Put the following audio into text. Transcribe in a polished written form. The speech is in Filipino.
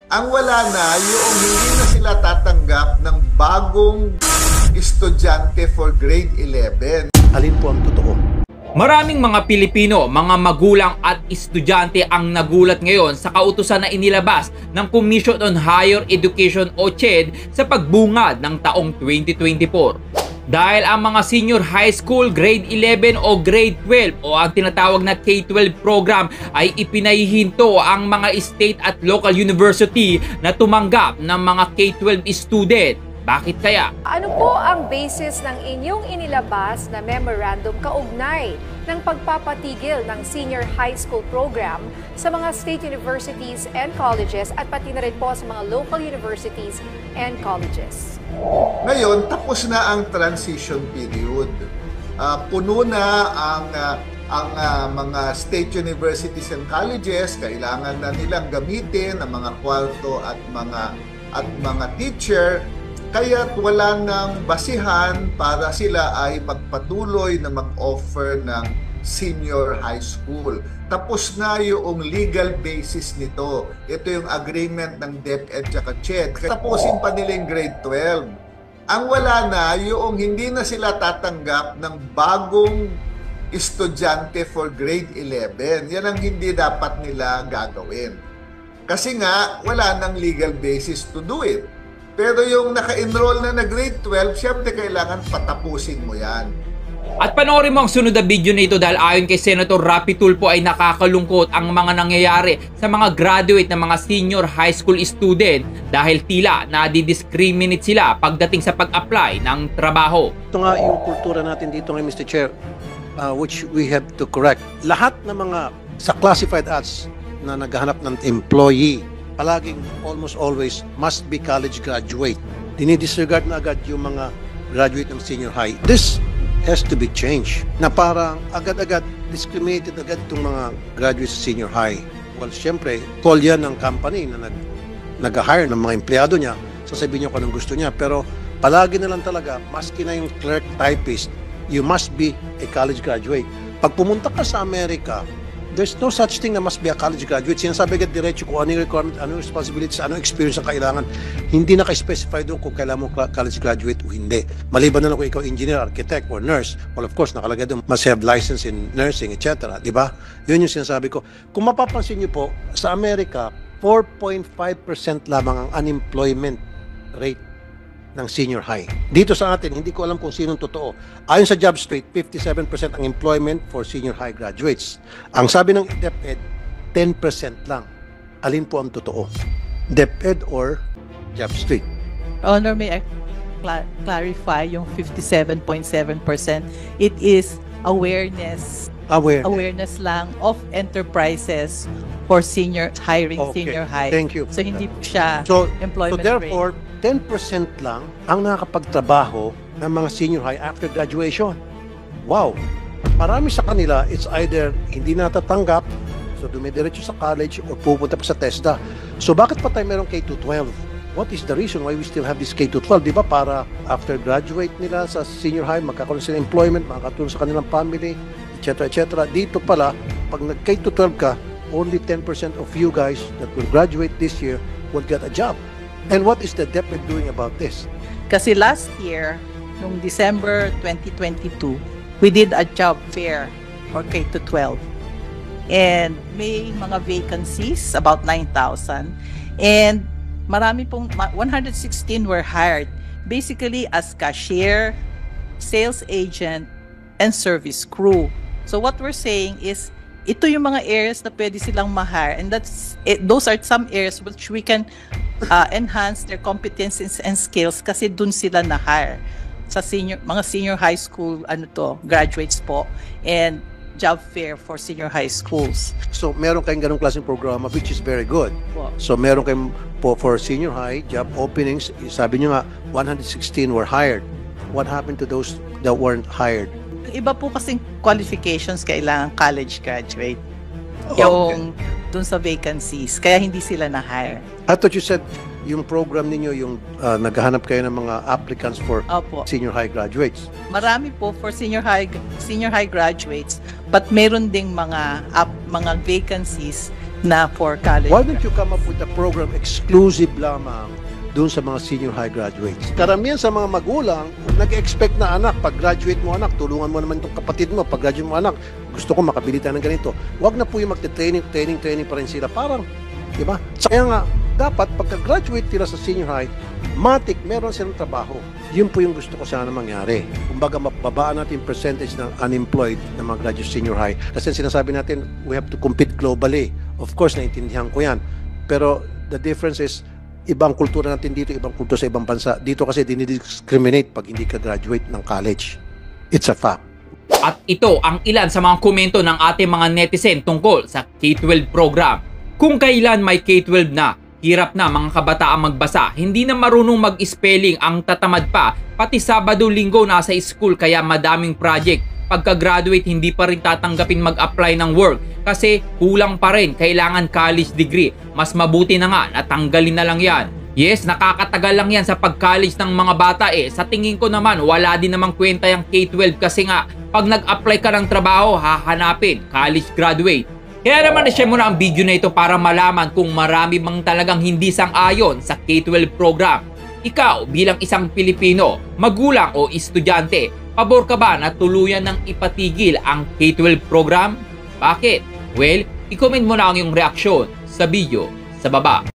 Ang wala na, yung hindi na sila tatanggap ng bagong estudyante for grade 11. Alin po ang totoo? Maraming mga Pilipino, mga magulang at estudyante ang nagulat ngayon sa kautusan na inilabas ng Commission on Higher Education o CHED sa pagbungad ng taong 2024. Dahil ang mga senior high school, grade 11 o grade 12 o ang tinatawag na K-12 program ay ipinahihinto ang mga state at local university na tumanggap ng mga K-12 student. Bakit kaya? Ano po ang basis ng inyong inilabas na memorandum kaugnay ng pagpapatigil ng senior high school program sa mga state universities and colleges at pati na rin po sa mga local universities and colleges? Ngayon, tapos na ang transition period. Puno na ang mga state universities and colleges. Kailangan na nilang gamitin ang mga kwarto at mga teacher. Kaya wala nang basihan para sila ay magpatuloy na mag-offer ng senior high school. Tapos na yung legal basis nito. Ito yung agreement ng DepEd at CHED. Tapusin pa nila yung grade 12. Ang wala na, yung hindi na sila tatanggap ng bagong estudyante for grade 11. Yan ang hindi dapat nila gagawin. Kasi nga, wala nang legal basis to do it. Pero yung naka-enroll na grade 12, syempre kailangan patapusin mo yan. At panoorin mo ang sunod na video na ito dahil ayon kay Senator Rapi Tulfo ay nakakalungkot ang mga nangyayari sa mga graduate na mga senior high school student dahil tila nadi-discriminate sila pagdating sa pag-apply ng trabaho. Ito nga yung kultura natin dito ngayon, Mr. Chair, which we have to correct. Lahat ng mga sa classified ads na naghahanap ng employee, palaging almost always must be college graduate. Dinidisregard na agad yung mga graduate ng senior high. This has to be changed. Na parang agad-agad discriminated agad itong mga graduates sa senior high. Well, syempre, call yan ng company na nag-hire ng mga empleyado niya. Sasabihin niyo kung anong gusto niya. Pero palagi na lang talaga, maski na yung clerk typist, you must be a college graduate. Pag pumunta ka sa Amerika, there's no such thing na must be a college graduate. Sinasabi agad diretso kung ano yung requirement, ano yung responsibilities, ano yung experience ang kailangan. Hindi naka-specify doon kung kailangan mo college graduate o hindi. Maliban na lang kung ikaw engineer, architect, or nurse. Well, of course, nakalagay doon, must have license in nursing, etc. Diba? Yun yung sinasabi ko. Kung mapapansin niyo po, sa Amerika, 4.5% lamang ang unemployment rate ng senior high. Dito sa atin, hindi ko alam kung sinong totoo. Ayon sa JobStreet, 57% ang employment for senior high graduates. Ang sabi ng DepEd, 10% lang. Alin po ang totoo? DepEd or JobStreet? Honor, may I clarify yung 57.7%? It is awareness lang of enterprises for senior hiring, okay. Senior high. Thank you. So hindi po siya employment rate. So therefore, 10% lang ang nakakapagtrabaho ng mga senior high after graduation. Wow! Marami sa kanila, it's either hindi natatanggap, so dumidiretso sa college or pupunta pa sa TESDA. So bakit pa tayo merong K-12? What is the reason why we still have this K-12? Di ba para after graduate nila sa senior high, magkakaroon sila employment, makakatulong sa kanilang family, etc. etc. Dito pala, pag nag-K-12 ka, only 10% of you guys that will graduate this year will get a job. And what is the DepEd doing about this? Kasi last year, noong December 2022, we did a job fair for K-12. And may mga vacancies, about 9,000. And marami pong, 116 were hired. Basically as cashier, sales agent, and service crew. So what we're saying is, ito yung mga areas na pwede silang ma-hire, and those are some areas which we can enhance their competencies and skills kasi dun sila na-hire sa mga senior high school graduates po, and job fair for senior high schools. So meron kayong ganung klaseng programa which is very good. Po. So meron kayong for senior high job openings, sabi niyo nga 116 were hired. What happened to those that weren't hired? Iba po kasing qualifications kailangan college graduate. Okay. Yung dun sa vacancies. Kaya hindi sila na-hire. I thought you said yung program ninyo, yung naghahanap kayo ng mga applicants for senior high graduates. Marami po for senior high graduates, but meron ding mga vacancies na for college. Why don't you come up with a program exclusive lamang doon sa mga senior high graduates? Karamihan sa mga magulang, nag-expect na anak, pag-graduate mo anak, tulungan mo naman itong kapatid mo, pag-graduate mo anak, gusto ko makabili tayo ng ganito. Huwag na po yung magte-training pa rin sila. Parang, di ba? Kaya nga, dapat pagka-graduate sila sa senior high, matik, meron silang trabaho. Yun po yung gusto ko sana mangyari. Kumbaga, mababaan natin yung percentage ng unemployed na mga graduate senior high. Kasi sinasabi natin, we have to compete globally. Of course, naintindihan ko yan. Pero the difference is, ibang kultura natin dito, ibang kultura sa ibang bansa. Dito kasi dinidiscriminate pag hindi ka graduate ng college. It's a fact. At ito ang ilan sa mga komento ng ating mga netizen tungkol sa K-12 program. Kung kailan may K-12 na, hirap na mga kabataan magbasa, hindi na marunong mag-spelling, ang tatamad pa, pati Sabado-Linggo nasa school kaya madaming project. Pagka-graduate, hindi pa rin tatanggapin mag-apply ng work kasi kulang pa rin, kailangan college degree. Mas mabuti na nga, natanggalin na lang yan. Yes, nakakatagal lang yan sa pag-college ng mga bata eh. Sa tingin ko naman, wala din namang kwenta yung K-12 kasi nga, pag nag-apply ka ng trabaho, hahanapin, college graduate. Kaya naman na-share mo na ang video na ito para malaman kung marami bang talagang hindi sang-ayon sa K-12 program. Ikaw, bilang isang Pilipino, magulang o estudyante, pabor ka ba na tuluyan ng ipatigil ang K-12 program? Bakit? Well, i-comment mo na ang iyong reaksyon sa video sa baba.